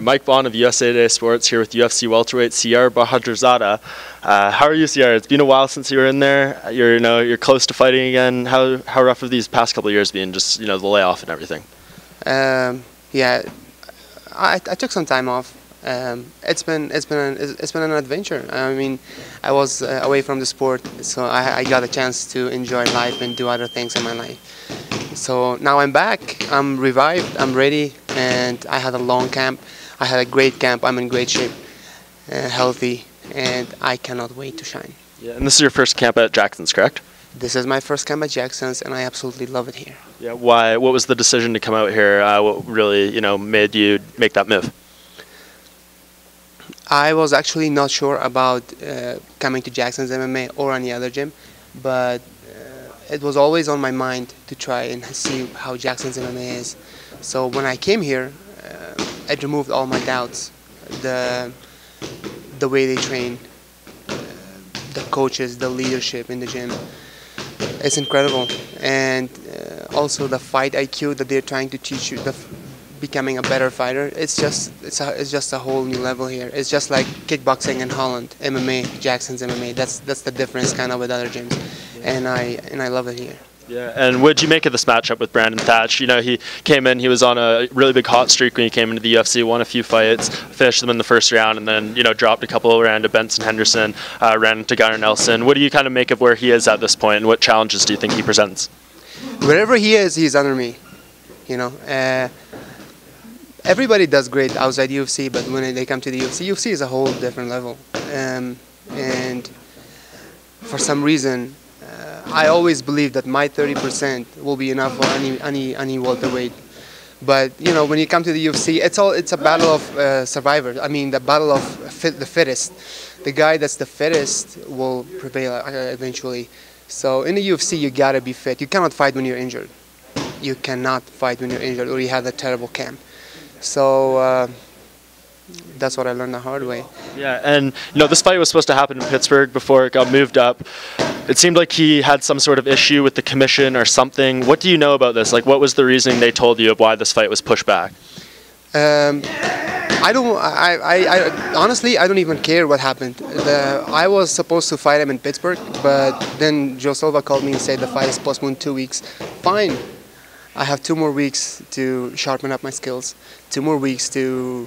Mike Bond of USA Today Sports here with UFC welterweight Siyar Bahurazada. How are you, Siyar? It's been a while since you were in there. You're close to fighting again. How rough have these past couple of years been? Just the layoff and everything. Yeah, I took some time off. It's been an adventure. I mean, I was away from the sport, so I got a chance to enjoy life and do other things in my life. So now I'm back. I'm revived. I'm ready, and I had a long camp. I had a great camp. I'm in great shape, healthy, and I cannot wait to shine. Yeah, and this is your first camp at Jackson's, correct? This is my first camp at Jackson's, and I absolutely love it here. Yeah. Why? What was the decision to come out here? What really, made you make that move? I was actually not sure about coming to Jackson's MMA or any other gym, but it was always on my mind to try and see how Jackson's MMA is. So when I came here, it removed all my doubts. The way they train, the coaches, the leadership in the gym, it's incredible. And also the fight IQ that they're trying to teach you, becoming a better fighter. It's just a whole new level here. It's just like kickboxing in Holland, MMA, Jackson's MMA. That's the difference kind of with other gyms, and I love it here. Yeah, and what did you make of this matchup with Brandon Thatch? He came in, he was on a really big hot streak when he came into the UFC, won a few fights, finished them in the first round, and then dropped a couple, ran into Benson Henderson, ran into Gunnar Nelson. What do you kind of make of where he is at this point, and what challenges do you think he presents? Wherever he is, he's under me. Everybody does great outside UFC, but when they come to the UFC is a whole different level. And for some reason, I always believe that my 30% will be enough for any welterweight. But when you come to the UFC, it's a battle of survivors. I mean, the battle of the fittest. The guy that's the fittest will prevail eventually. So in the UFC, you gotta be fit. You cannot fight when you're injured. You cannot fight when you're injured, or you have a terrible camp. So that's what I learned the hard way. Yeah, and this fight was supposed to happen in Pittsburgh before it got moved up. It seemed like he had some sort of issue with the commission or something. What do you know about this? Like, what was the reasoning they told you of why this fight was pushed back? Honestly, I don't even care what happened. I was supposed to fight him in Pittsburgh, but then Joe Silva called me and said the fight is postponed 2 weeks. Fine. I have 2 more weeks to sharpen up my skills, 2 more weeks to,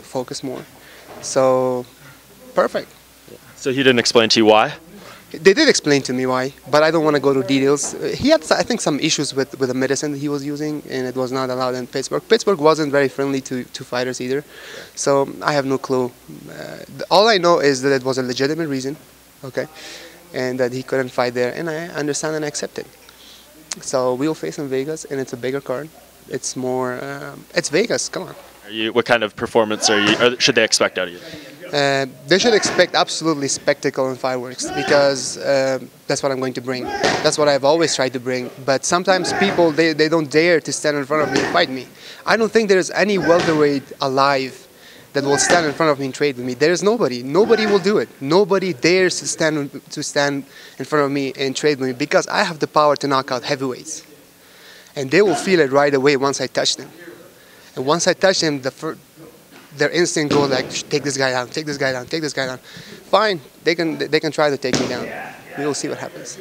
focus more. So, perfect. So he didn't explain to you why? They did explain to me why, but I don't want to go to details. He had, I think, some issues with the medicine that he was using, and it was not allowed in Pittsburgh. Pittsburgh wasn't very friendly to fighters either, so I have no clue. All I know is that it was a legitimate reason, okay, and that he couldn't fight there, and I understand and accept it. So we'll face in Vegas, and it's a bigger card. It's more, it's Vegas. Come on. What kind of performance should they expect out of you? They should expect absolutely spectacle and fireworks, because that's what I'm going to bring. That's what I've always tried to bring. But sometimes people they don't dare to stand in front of me and fight me. I don't think there's any welterweight alive that will stand in front of me and trade with me. There's nobody. Nobody will do it. Nobody dares to stand in front of me and trade with me, because I have the power to knock out heavyweights. And they will feel it right away once I touch them. And once I touch them, their instinct goes like, take this guy down, take this guy down, take this guy down. Fine, they can try to take me down. We will see what happens.